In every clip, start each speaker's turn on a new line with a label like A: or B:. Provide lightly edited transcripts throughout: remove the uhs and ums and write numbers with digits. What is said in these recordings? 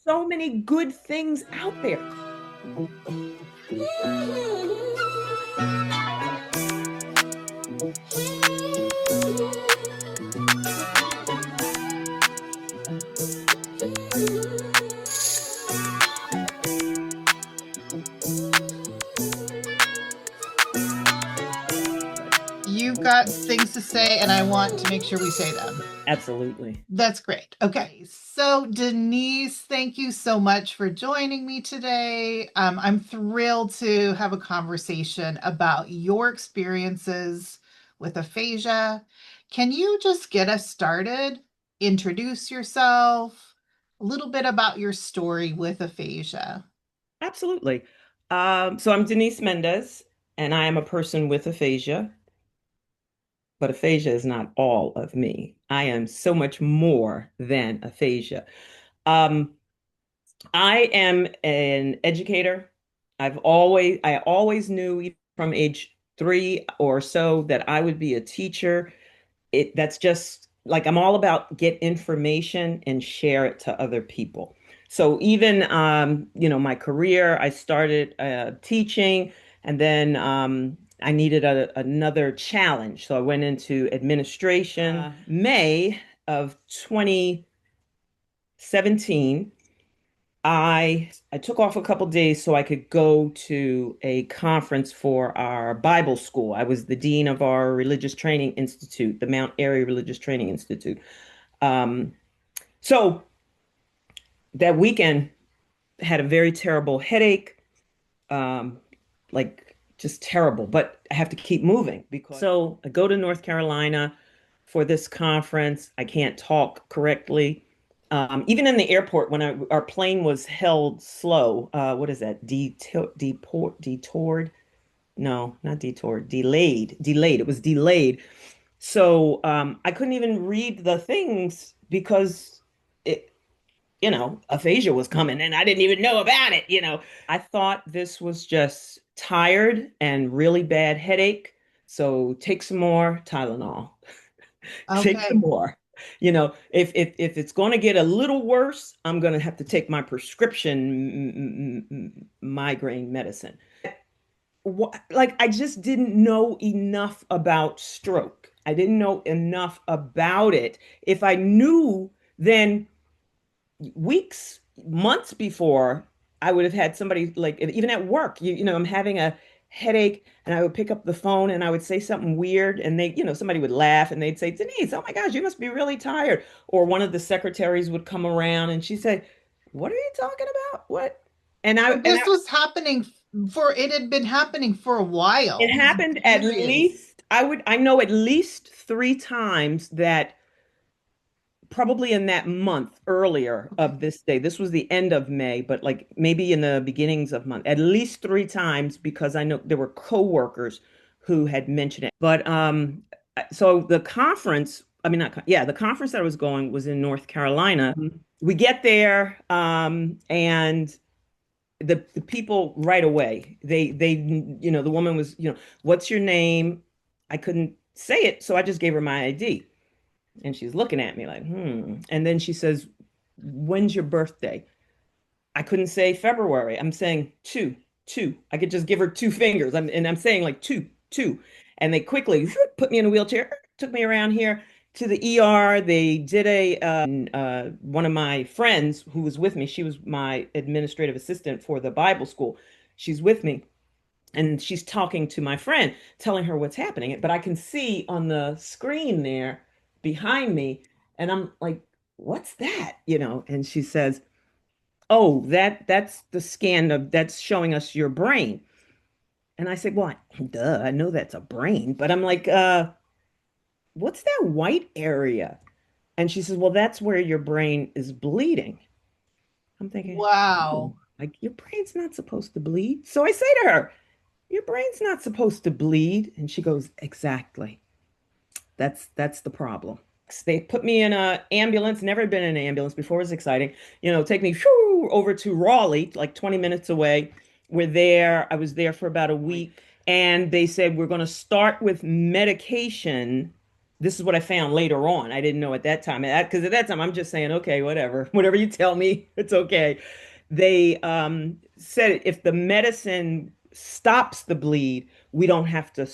A: so many good things out there.
B: You've got things to say, and I want to make sure we say them.
A: Absolutely.
B: That's great. Okay. So, Denise, thank you so much for joining me today. I'm thrilled to have a conversation about your experiences with aphasia. Can you just get us started? Introduce yourself, a little bit about your story with aphasia.
A: Absolutely. So I'm Denise Mendez, and I am a person with aphasia, but aphasia is not all of me. I am so much more than aphasia. Um, I am an educator. I always knew even from age 3 or so that I would be a teacher. That's just like I'm all about get information and share it to other people. So even my career, I started teaching, and then I needed another challenge. So I went into administration. May of 2017, I took off a couple days so I could go to a conference for our Bible school. I was the dean of our religious training institute, the Mount Airy Religious Training Institute. Um, so that weekend had a very terrible headache, like just terrible, but I have to keep moving because so I go to North Carolina for this conference. I can't talk correctly. Even in the airport, when our plane was held slow, what is that? Detoured? No, not detoured. Delayed. Delayed. It was delayed. So I couldn't even read the things because it, aphasia was coming and I didn't even know about it. I thought this was just tired and really bad headache. So take some more Tylenol. Take some
B: Okay.
A: more. If it's going to get a little worse, I'm going to have to take my prescription migraine medicine. Like I just didn't know enough about stroke. I didn't know enough about it. If I knew, then weeks, months before, I would have had somebody like even at work, I'm having a headache and I would pick up the phone and I would say something weird and somebody would laugh and they'd say, Denise, oh my gosh, you must be really tired. Or one of the secretaries would come around and she'd say, what are you talking about? What? And I
B: So
A: and I
B: this was happening it had been happening for a
A: it
B: while.
A: happened at
B: Periods.
A: least I know at least 3 times that probably in that month earlier
B: Okay.
A: of this day. This was the end of May, but like maybe in the beginnings of month, at least 3 times because I know there were coworkers who had mentioned it. But so the conference, I mean, not, yeah, the conference that I was going was in North Carolina. We get there, and the people right away, the woman was, what's your name? I couldn't say it, so I just gave her my ID. And she's looking at me like, hmm. And then she says, when's your birthday? I couldn't say February. I'm saying two, two. I could just give her 2 fingers. And I'm saying like two, two. And they quickly put me in a wheelchair, took me around here to the ER. They did one of my friends who was with me, she was my administrative assistant for the Bible school. She's with me and she's talking to my friend, telling her what's happening. But I can see on the screen there behind me, and I'm like, "What's that?" And she says, "Oh, that's the scan of that's showing us your brain." And I said, "Well, duh, I know that's a brain." But I'm like, what's that white area?" And she says, "Well, that's where your brain is bleeding." I'm thinking, "Oh,
B: Wow.
A: like your brain's not supposed to bleed." So I say to her, your brain's not supposed to bleed. And she goes, exactly. That's the problem. They put me in a ambulance, never been in an ambulance before. It was exciting. Take me over to Raleigh, like 20 minutes away. I was there for about a week. And they said, we're going to start with medication this is what I found later on. I didn't know at that time. Because at that time, I'm just saying, okay, whatever, whatever you tell me, it's okay. They said if the medicine stops the bleed, we don't have to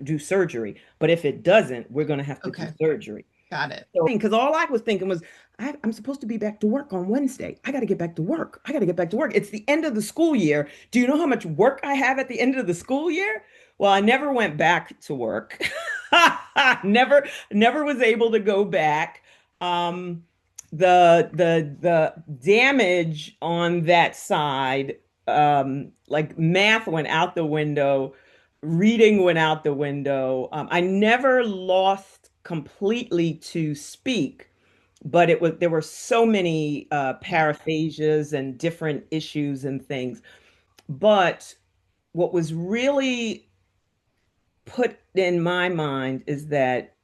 A: do surgery. But if it doesn't, we're going to have to do
B: Okay,
A: surgery.
B: got it.
A: So, because all I was thinking was, I'm supposed to be back to work on Wednesday. I got to get back to work. I got to get back to work. It's the end of the school year. Do you know how much work I have at the end of the school year? Well, I never went back to work. Never was able to go back. Um, the damage on that side, like math went out the window, reading went out the window. I never lost completely to speak, but it was there were so many
B: Yeah.
A: paraphasias and different issues and things. But what was really put in my mind is that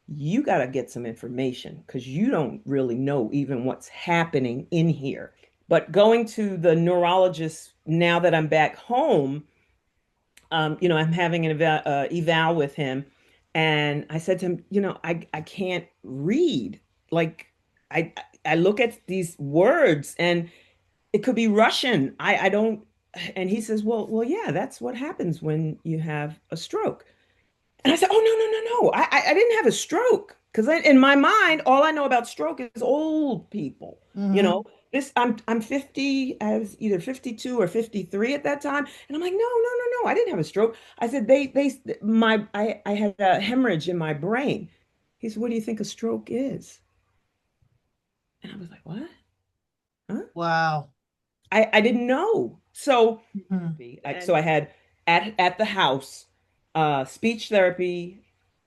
A: you got to get some information because you don't really know even what's happening in here. But going to the neurologist now that I'm back home, I'm having an eval with him, and I said to him, I can't read. Like, I I look at these words, and it could be Russian. I don't. And he says, well, yeah, that's what happens when you have a stroke. And I said, oh, no, no, no, no. I didn't have a stroke. Because in my mind, all I know about stroke is old people. You
B: Hmm.
A: know, I'm 50, I was either 52 or 53 at that time. And I'm like, no, no, no, no. I didn't have a stroke. I said, I had a hemorrhage in my brain. He said, what do you think a stroke is? And I was like, what? Huh?
B: Wow.
A: I didn't know.
B: Mhm.
A: So I had at the house speech therapy,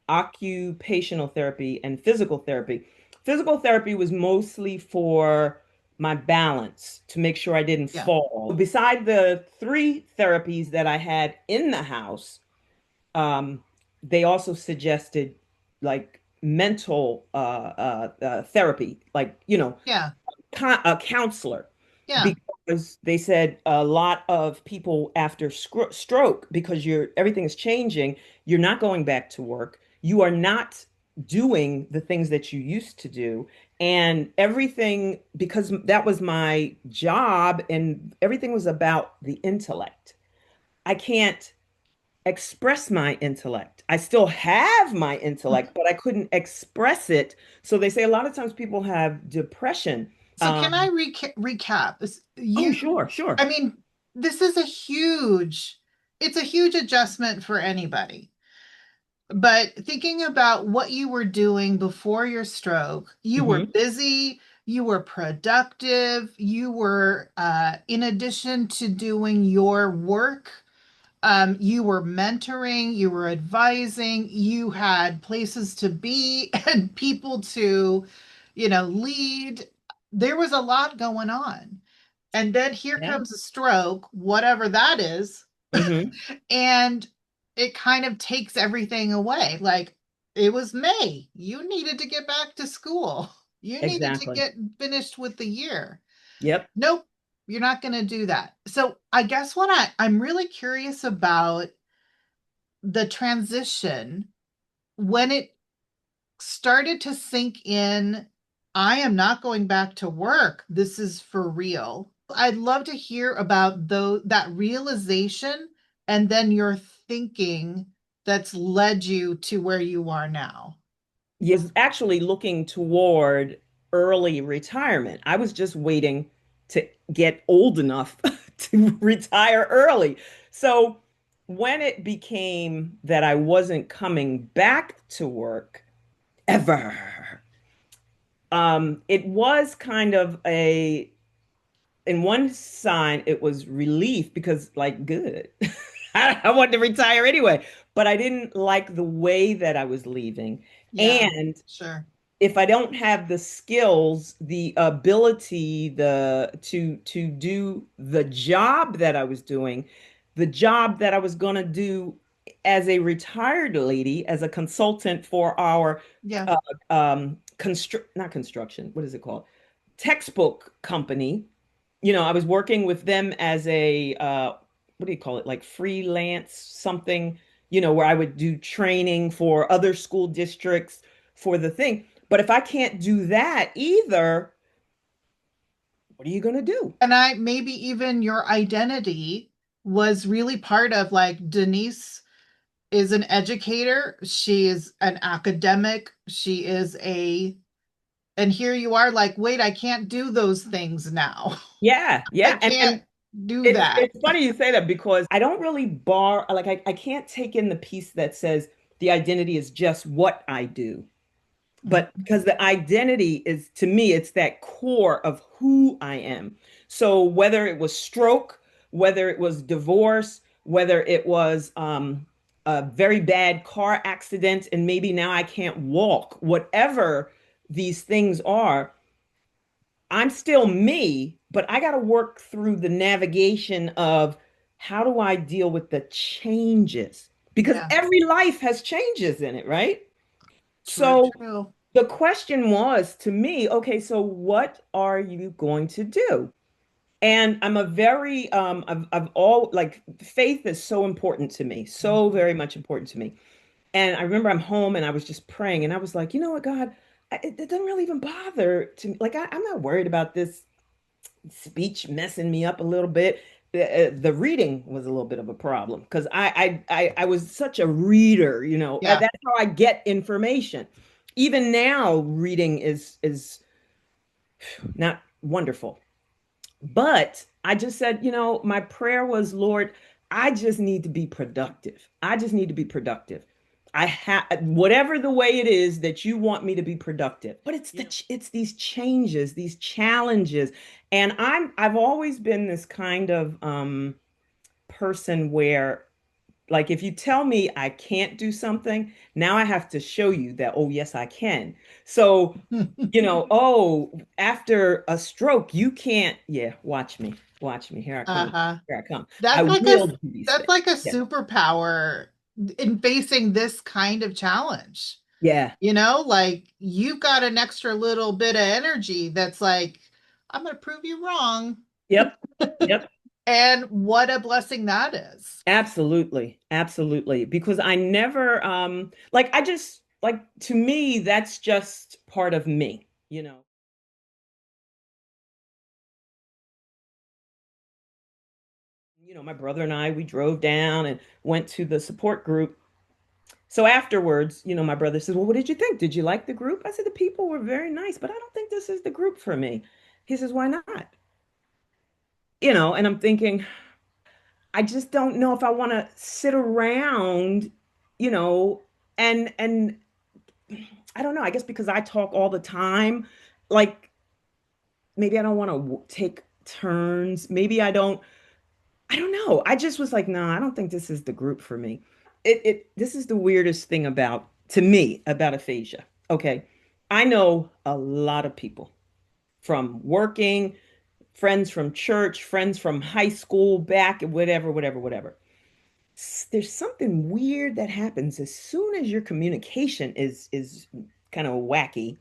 A: occupational therapy, and physical therapy. Physical therapy was mostly for my balance to make sure I didn't
B: Yeah.
A: fall. Beside the three therapies that I had in the house, um, they also suggested like mental therapy, like,
B: Yeah.
A: a counselor,
B: Yeah.
A: because they said a lot of people after stroke, because everything is changing, you're not going back to work, you are not doing the things that you used to do, and everything, because that was my job and everything was about the intellect. I can't express my intellect. I still have my intellect, but I couldn't express it. So they say a lot of times people have depression.
B: So can I recap?
A: Oh,
B: You,
A: sure, sure.
B: I mean, this is it's a huge adjustment for anybody. But thinking about what you were doing before your stroke, you were
A: Hmm.
B: busy, you were productive, you were, in addition to doing your work, you were mentoring, you were advising, you had places to be and people to, lead. There was a lot going on. And then here
A: Yeah.
B: comes a stroke, whatever that is,
A: Hmm.
B: and it kind of takes everything away. Like, it was May. You needed to get back to school. You needed to
A: Exactly.
B: get finished with the year.
A: Yep.
B: Nope, you're not going to do that. So I guess what I'm really curious about the transition when it started to sink in. I am not going back to work. This is for real. I'd love to hear about that realization and then your thinking that's led you to where you are now.
A: Was actually looking toward early retirement. I was just waiting to get old enough to retire early. So when it became that I wasn't coming back to work ever, it was kind of in one sign, it was relief because, like, good. I wanted to retire anyway, but I didn't like the way that I was leaving.
B: Yeah,
A: And
B: sure.
A: if I don't have the skills, the ability, to do the job that I was doing, the job that I was going to do as a retired lady, as a consultant for our
B: Yeah,
A: uh, not construction, what is it called? Textbook company. I was working with them as a what do you call it? Like freelance something. where I would do training for other school districts for the thing. But if I can't do that either, what are you going to do?
B: And I maybe even your identity was really part of like Denise is an educator, she is an academic, she is a and here you are like, wait, I can't do those things now.
A: Yeah,
B: I
A: yeah. And
B: can't do
A: it's
B: that.
A: it's funny you say that because I don't really like I can't take in the piece that says the identity is just what I do. But
B: Mhm.
A: because the identity is, to me, it's that core of who I am. So whether it was stroke, whether it was divorce, whether it was a very bad car accident, and maybe now I can't walk, whatever these things are, I'm still me, but I got to work through the navigation of how do I deal with the changes? Because
B: Yeah,
A: every life has changes in it, right?
B: true,
A: So
B: true.
A: the question was to me, okay, so what are you going to do? And I'm a very, I've all like faith is so important to me, so
B: Mhm.
A: very much important to me. And I remember I'm home and I was just praying and I was like, you know what, God, it doesn't really even bother to me. Like, I'm not worried about this speech messing me up a little bit. The reading was a little bit of a problem because I was such a reader,
B: Yeah.
A: that's how I get information. Even now, reading is not wonderful. But I just said, my prayer was, Lord, I just need to be productive. I just need to be productive. I have whatever the way it is that you want me to be productive. But it's these changes, these challenges. And I've always been this kind of person where like if you tell me I can't do something, now I have to show you that, oh, yes, I can. So, oh, after a stroke, you can't, yeah, watch me. Watch me. Here I come.
B: Uh-huh.
A: Here I come. I
B: That's like a
A: will do these
B: that's
A: things.
B: like a
A: Yeah.
B: superpower in facing this kind of challenge.
A: Yeah.
B: Like you've got an extra little bit of energy that's like, I'm going to prove you wrong.
A: Yep. Yep.
B: And what a blessing that is.
A: Absolutely. Absolutely. Because I never like I just like to me that's just part of me. My brother and I we drove down and went to the support group. So afterwards, my brother says, "Well, what did you think? Did you like the group?" I said, "The people were very nice, but I don't think this is the group for me." He says, "Why not?" And I'm thinking, I just don't know if I want to sit around, you know, and I don't know, I guess because I talk all the time, like maybe I don't want to take turns. Maybe I don't know. I just was like, no, I don't think this is the group for me. This is the weirdest thing to me about aphasia. Okay. I know a lot of people from working, friends from church, friends from high school, back, whatever, whatever, whatever. There's something weird that happens as soon as your communication is kind of wacky.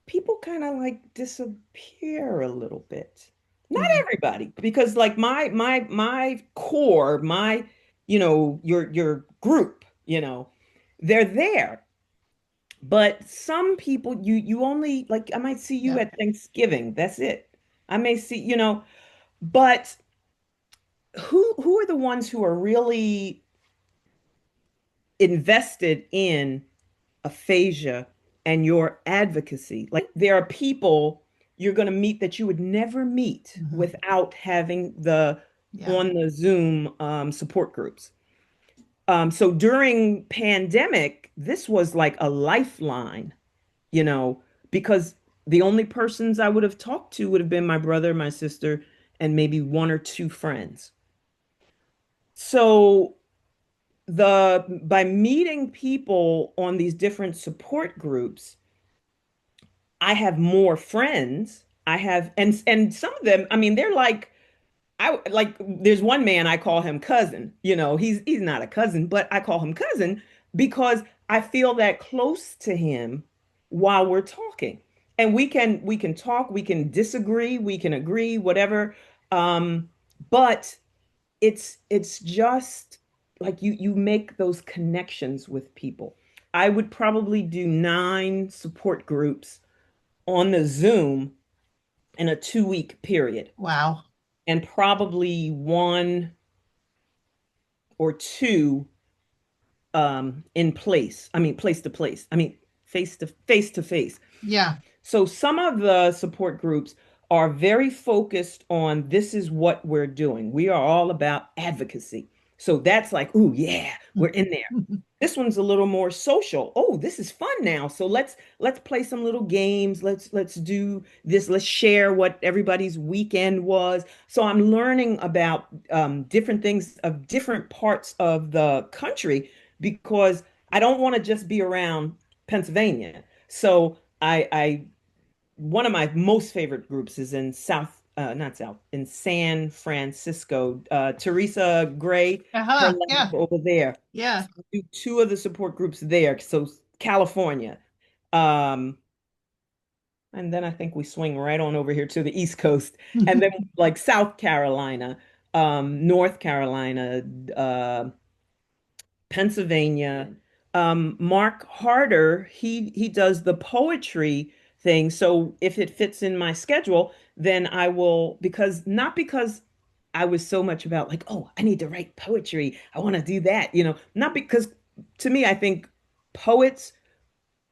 A: People kind of like disappear a little bit. Not
B: Mhm.
A: everybody, because like my core, your group, they're there. But some people you only like I might see you
B: Yeah.
A: at Thanksgiving. That's it. I may see, but who are the ones who are really invested in aphasia and your advocacy? Like there are people you're going to meet that you would never meet
B: Mhm.
A: without having the
B: Yeah.
A: on the Zoom support groups. So during pandemic, this was like a lifeline, you know, because the only persons I would have talked to would have been my brother, my sister, and maybe one or two friends. So the by meeting people on these different support groups, I have more friends. I have and some of them, I mean, they're like I like there's one man I call him cousin. He's not a cousin, but I call him cousin because I feel that close to him while we're talking. And we can talk, we can disagree, we can agree, whatever. But it's just like you make those connections with people. I would probably do 9 support groups on the Zoom in a 2 week period,
B: Wow.
A: and probably one or two in place. I mean, place to place. I mean, face to face.
B: Yeah.
A: So some of the support groups are very focused on this is what we're doing. We are all about advocacy. So that's like, ooh, yeah, we're in there. This one's a little more social. Oh, this is fun now. So let's play some little games. Let's do this. Let's share what everybody's weekend was. So I'm learning about different things of different parts of the country because I don't want to just be around Pennsylvania. So I one of my most favorite groups is in not South, in San Francisco. Teresa Gray, her
B: Uh-huh.
A: lab
B: Yeah.
A: over there.
B: Yeah.
A: So I do two of the support groups there. So California. Um, and then I think we swing right on over here to the East Coast. And then like South Carolina, North Carolina, uh, Pennsylvania. Mark Harder, he does the poetry thing. So if it fits in my schedule, then I will, because not because I was so much about like, oh, I need to write poetry. I want to do that, not because to me, I think poets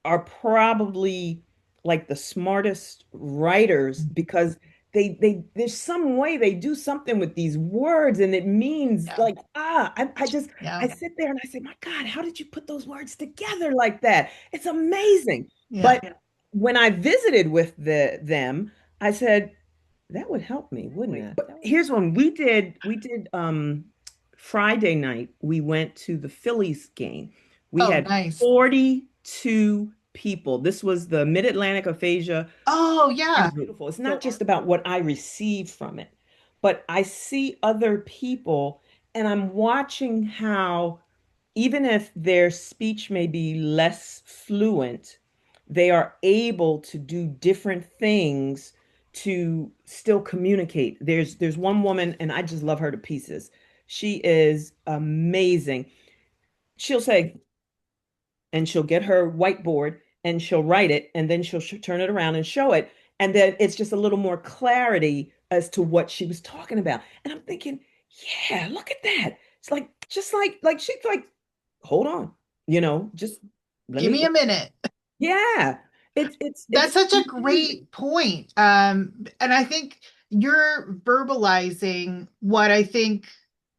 A: are probably like the smartest writers because they there's some way they do something with these words and it means
B: Yeah.
A: like I just
B: Yeah.
A: I sit there and I say, my God, how did you put those words together like that? It's amazing.
B: Yeah.
A: But when I visited with them, I said, that would help me, wouldn't it? But here's one we did Friday night, we went to the Phillies game. We
B: Oh,
A: had
B: nice.
A: 42 people. This was the Mid-Atlantic Aphasia.
B: Oh,
A: It's
B: yeah.
A: beautiful. It's not just about what I receive from it, but I see other people and I'm watching how, even if their speech may be less fluent, they are able to do different things to still communicate. There's one woman, and I just love her to pieces. She is amazing. She'll say, and she'll get her whiteboard and she'll write it and then she'll turn it around and show it, and then it's just a little more clarity as to what she was talking about. And I'm thinking, yeah, look at that. It's like just like she's like, hold on, just let
B: Give
A: me
B: me
A: go.
B: a minute.
A: Yeah, it's
B: That's such a
A: amazing.
B: great point. And I think you're verbalizing what I think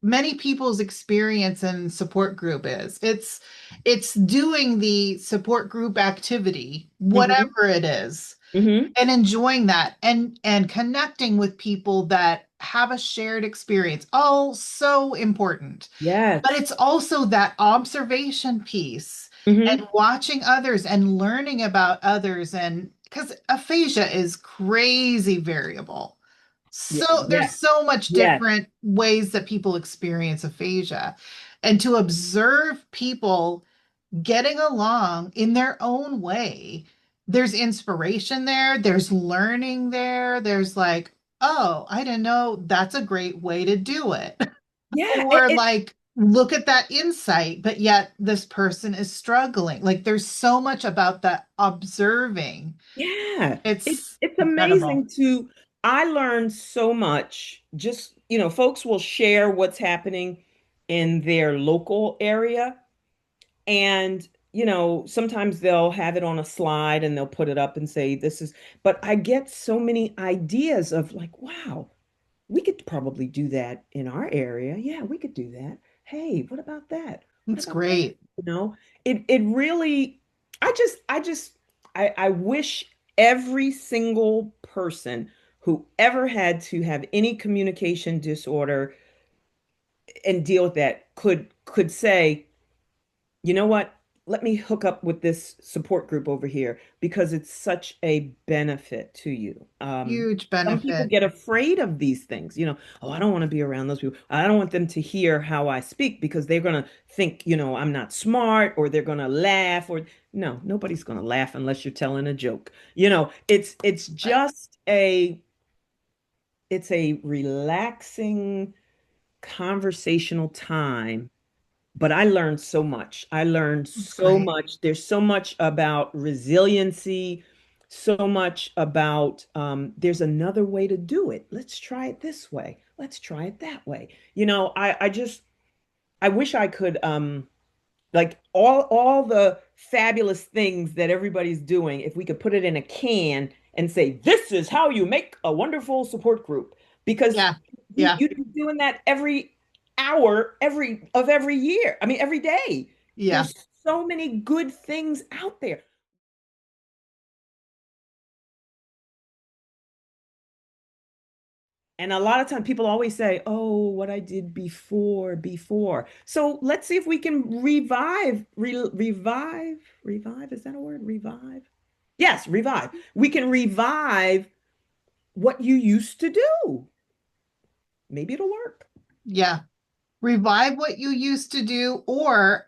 B: many people's experience in support group is. It's doing the support group activity,
A: Hmm.
B: whatever it is,
A: Hmm.
B: and enjoying that and connecting with people that have a shared experience. All so important. But
A: Yes.
B: it's also that observation piece and
A: Hmm.
B: watching others and learning about others. And because aphasia is crazy variable.
A: Yeah,
B: So there's
A: yes,
B: so much
A: yes,
B: different ways that people experience aphasia. And to observe people getting along in their own way, there's inspiration there, there's learning there, there's like, oh, I didn't know that's a great way to do it.
A: yeah,
B: Or like, look at that insight, but yet this person is struggling. Like, there's so much about that observing.
A: yeah.
B: It's
A: It's
B: incredible.
A: amazing to I learned so much. Just, folks will share what's happening in their local area. And, sometimes they'll have it on a slide and they'll put it up and say, this is, but I get so many ideas of like, wow, we could probably do that in our area. Yeah, we could do that. Hey, what about that? What
B: It's
A: about that?
B: great.
A: It really, I wish every single person who ever had to have any communication disorder and deal with that could say, you know what? Let me hook up with this support group over here because it's such a benefit to you.
B: Huge
A: Some people
B: benefit.
A: get afraid of these things, oh, I don't want to be around those people. I don't want them to hear how I speak because they're going to think, I'm not smart, or they're going to laugh, or no, nobody's going to laugh unless you're telling a joke. It's
B: Right.
A: just it's a relaxing conversational time but I learned so much. I learned
B: That's
A: so
B: great.
A: much. There's so much about resiliency, so much about there's another way to do it. Let's try it this way. Let's try it that way. I just I wish I could like all the fabulous things that everybody's doing, if we could put it in a can and say, this is how you make a wonderful support group. Because
B: Yeah. Yeah.
A: you'd be doing that every hour, every year. I mean, every day.
B: Yeah.
A: There's so many good things out there. And a lot of times people always say, oh, what I did before. So let's see if we can revive. Is that a word? Revive? Yes, revive. We can revive what you used to do. Maybe it'll work.
B: Yeah. Revive what you used to do, or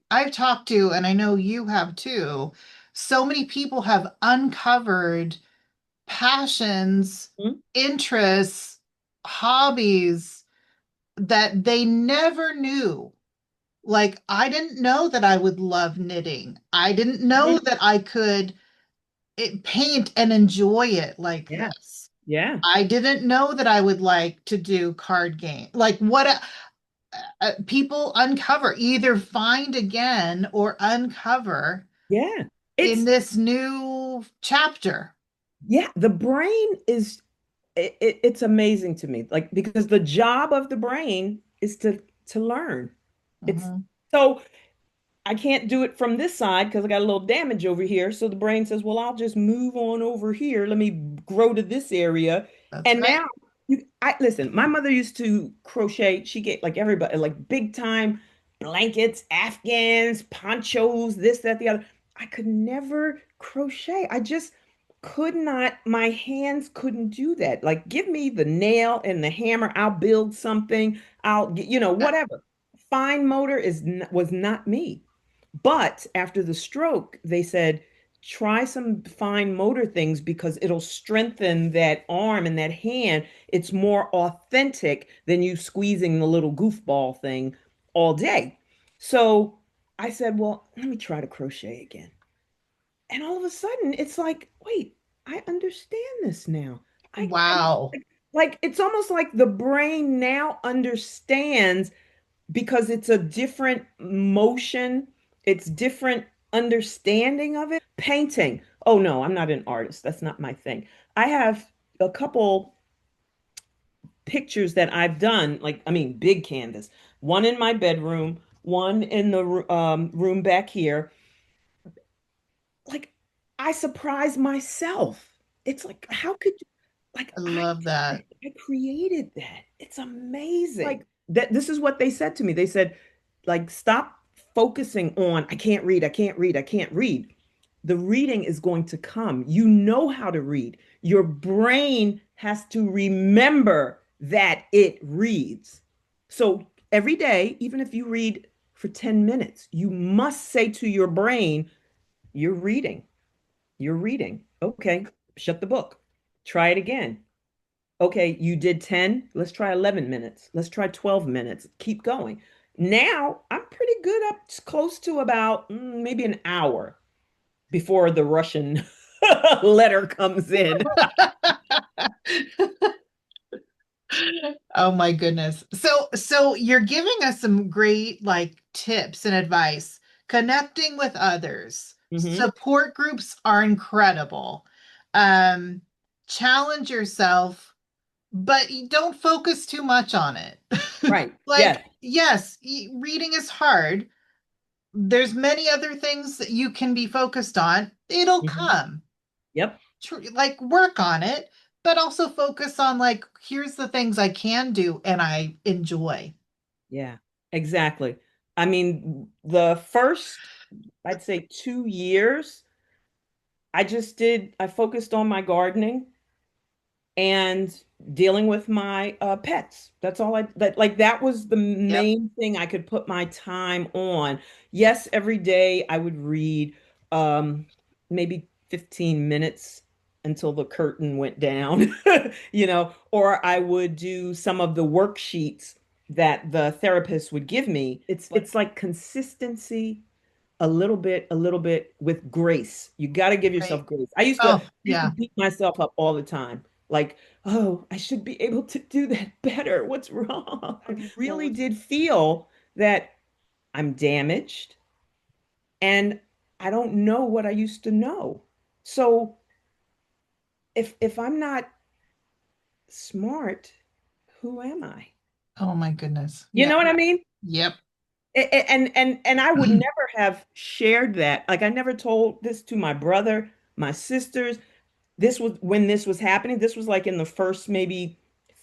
B: I've talked to, and I know you have too, so many people have uncovered passions,
A: Mhm.
B: interests, hobbies that they never knew. Like, I didn't know that I would love knitting. I didn't know
A: Mhm.
B: that I could paint and enjoy it like
A: Yeah,
B: this.
A: yeah,
B: I didn't know that I would like to do card game. Like, what people uncover, either find again or uncover
A: yeah.
B: in
A: It's
B: this new chapter.
A: yeah, the brain is it's amazing to me. Like because the job of the brain is to learn. It's
B: Mhm.
A: so I can't do it from this side because I got a little damage over here. So the brain says, well, I'll just move on over here. Let me grow to this area.
B: That's
A: And now
B: right.
A: I listen, my mother used to crochet. She get like everybody, like big time blankets, Afghans, ponchos, this, that, the other. I could never crochet. I just could not, my hands couldn't do that. Like, give me the nail and the hammer. I'll build something.
B: Yeah.
A: Whatever. Fine motor was not me. But after the stroke, they said, try some fine motor things because it'll strengthen that arm and that hand. It's more authentic than you squeezing the little goofball thing all day. So I said, well, let me try to crochet again. And all of a sudden, it's like, wait, I understand this now. I
B: Wow.
A: like it's almost like the brain now understands because it's a different motion, it's different understanding of it. Painting. Oh no, I'm not an artist. That's not my thing. I have a couple pictures that I've done, like I mean, big canvas. One in my bedroom, one in the room back here. Like I surprised myself. It's like, how could you, like
B: I
A: I
B: love
A: did that.
B: that.
A: I created that. It's amazing. Like that this is what they said to me. They said, like, stop focusing on I can't read, I can't read, I can't read. The reading is going to come. You know how to read. Your brain has to remember that it reads. So every day, even if you read for 10 minutes, you must say to your brain, you're reading. You're reading. Okay, shut the book. Try it again. Okay, you did 10. Let's try 11 minutes. Let's try 12 minutes. Keep going. Now, I'm pretty good up close to about maybe an hour before the Russian letter comes in.
B: Oh my goodness. So you're giving us some great like tips and advice. Connecting with others.
A: Hmm.
B: Support groups are incredible. Um, Challenge yourself, but you don't focus too much on it.
A: Right.
B: Like,
A: Yes.
B: yes, reading is hard. There's many other things that you can be focused on. It'll
A: Hmm.
B: come.
A: Yep.
B: Like work on it, but also focus on like here's the things I can do and I enjoy.
A: Yeah. Exactly. I mean, the first, I'd say 2 years, I focused on my gardening and dealing with my pets. That's all that was the
B: Yep.
A: main thing I could put my time on. Yes, every day I would read um, maybe 15 minutes until the curtain went down, or I would do some of the worksheets that the therapist would give me. It's like consistency, a little bit with grace. You got to give
B: Right.
A: yourself grace.
B: Oh,
A: I used to
B: yeah.
A: beat myself up all the time. Like, oh, I should be able to do that better. What's wrong? I really did feel that I'm damaged and I don't know what I used to know. So if I'm not smart, who am I?
B: Oh my goodness.
A: You
B: Yeah.
A: know what I mean?
B: Yep.
A: And I would never have shared that. Like I never told this to my brother, my sisters. This was when this was happening. This was like in the first maybe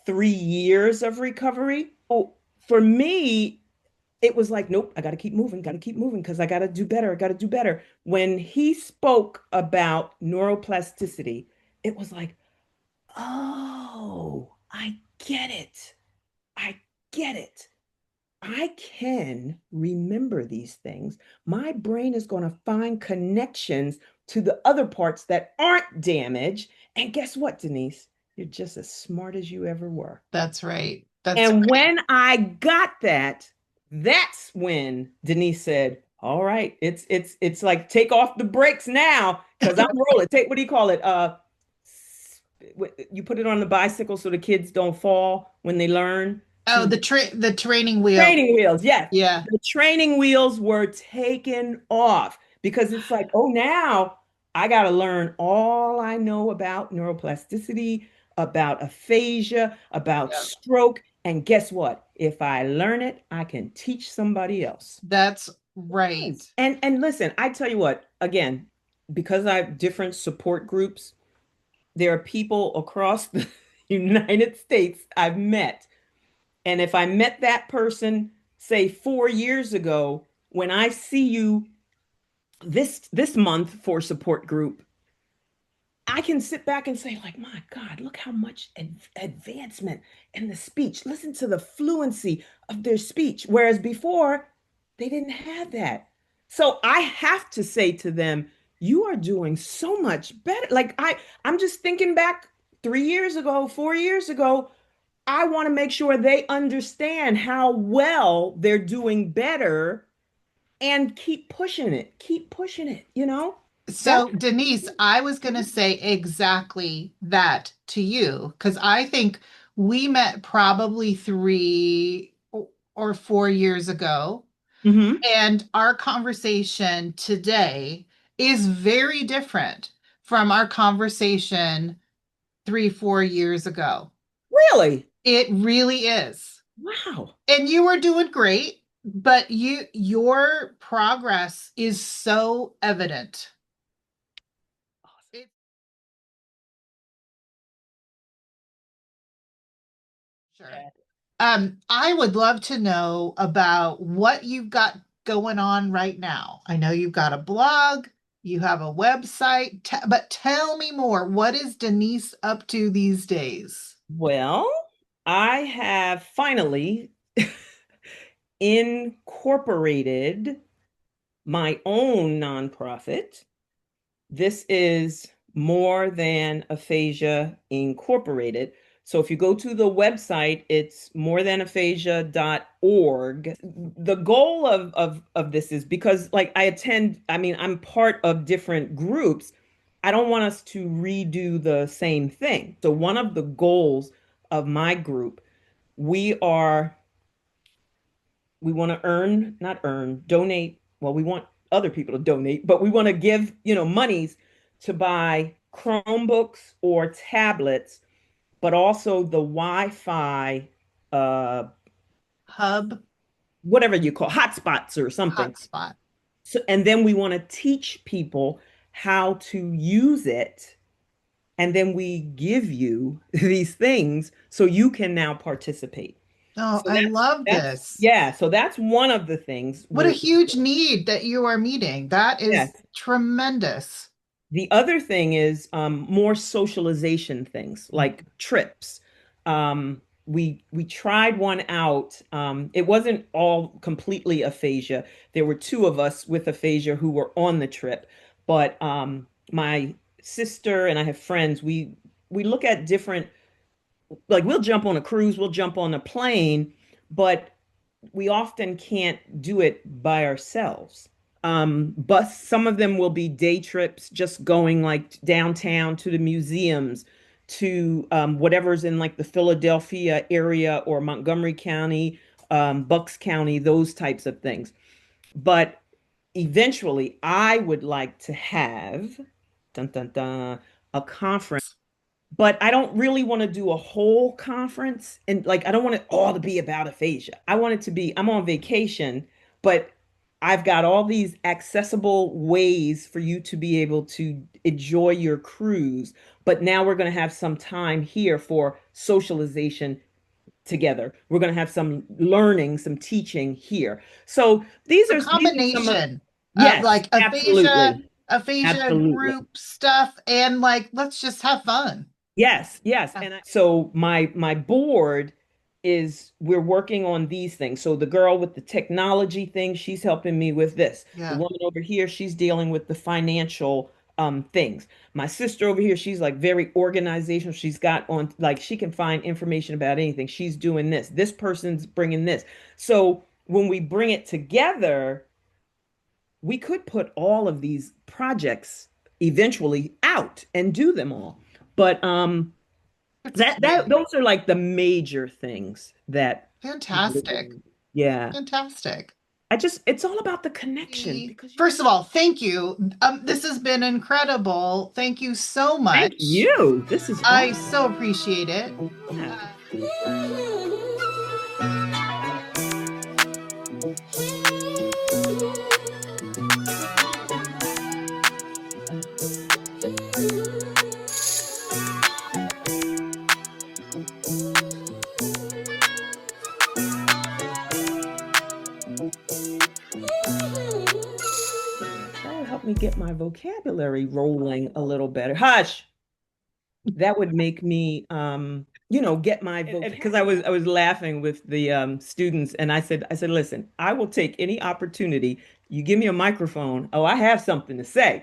A: 3 years of recovery. So for me, it was like, nope, I got to keep moving because I got to do better. I got to do better. When he spoke about neuroplasticity, it was like, oh, I get it. I get it. I can remember these things. My brain is going to find connections to the other parts that aren't damaged. And guess what, Denise? You're just as smart as you ever were.
B: That's right. That's
A: And
B: right.
A: when I got that, that's when Denise said, "All right, it's like take off the brakes now because I'm rolling. Take what do you call it? You put it on the bicycle so the kids don't fall when they learn
B: Oh,
A: to
B: the training wheel.
A: training wheels, yes.
B: Yeah.
A: The training wheels were taken off because it's like, oh, now I got to learn all I know about neuroplasticity, about aphasia, about
B: Yeah.
A: stroke. And guess what? If I learn it, I can teach somebody else.
B: That's right.
A: Yes. And listen, I tell you what, again, because I have different support groups, there are people across the United States I've met and if I met that person, say 4 years ago, when I see you this month for support group, I can sit back and say, like, my God, look how much advancement in the speech. Listen to the fluency of their speech. Whereas before, they didn't have that. So I have to say to them, you are doing so much better. I'm just thinking back 3 years ago, 4 years ago, I want to make sure they understand how well they're doing better and keep pushing it, you know? That's
B: So, Denise, I was going to say exactly that to you because I think we met probably 3 or 4 years ago,
A: hmm
B: and our conversation today is very different from our conversation 3, 4 years ago.
A: really.
B: It really is.
A: Wow.
B: And you were doing great, but your progress is so evident. It's sure. I would love to know about what you've got going on right now. I know you've got a blog, you have a website, but tell me more. What is Denise up to these days?
A: Well, I have finally incorporated my own nonprofit. This is More Than Aphasia Incorporated. So if you go to the website, it's morethanaphasia.org. The goal of this is because like I mean, I'm part of different groups. I don't want us to redo the same thing. So one of the goals of my group, we are we want to not earn, donate. Well, we want other people to donate, but we want to give, monies to buy Chromebooks or tablets, but also the Wi-Fi, uh,
B: Hub
A: whatever you call hotspots or something.
B: hotspot.
A: So, and then we want to teach people how to use it. And then we give you these things so you can now participate.
B: Oh,
A: So
B: I love
A: that's
B: this.
A: yeah. So that's one of the things
B: What a
A: we're
B: huge need that you are meeting. That is
A: yes.
B: tremendous.
A: The other thing is more socialization things like trips. We tried one out. It wasn't all completely aphasia. There were two of us with aphasia who were on the trip, but my sister and I have friends. We look at different like we'll jump on a cruise, we'll jump on a plane, but we often can't do it by ourselves. But some of them will be day trips, just going like downtown to the museums, to whatever's in like the Philadelphia area or Montgomery County, Bucks County, those types of things. But eventually, I would like to have dun, dun, dun, a conference, but I don't really want to do a whole conference. And like, I don't want it all to be about aphasia. I want it to be, I'm on vacation, but I've got all these accessible ways for you to be able to enjoy your cruise. But now we're going to have some time here for socialization together. We're going to have some learning, some teaching here. So
B: A
A: these are some of,
B: combination of
A: yes,
B: like aphasia,
A: absolutely.
B: aphasia
A: Absolutely.
B: group stuff, and like let's just have fun.
A: Yes, yes.
B: Yeah.
A: So my board is we're working on these things. So the girl with the technology thing, she's helping me with this. The
B: Yeah.
A: woman over here, she's dealing with the financial things. My sister over here, she's like very organizational. She's got on like she can find information about anything. She's doing this. This person's bringing this. So when we bring it together, we could put all of these projects eventually out and do them all. But
B: It's
A: that
B: great.
A: those are like the major things that really
B: Fantastic.
A: bring- yeah.
B: Fantastic.
A: I just it's all about the connection because
B: First of all, thank you. This has been incredible. Thank you so
A: thank
B: much.
A: you. This is
B: I
A: awesome.
B: so appreciate it.
A: Yeah.
B: Uh,
A: That would help me get my vocabulary rolling a little better. Hush. That would make me get my because I was laughing with the students and I said listen, I will take any opportunity. You give me a microphone, oh I have something to say.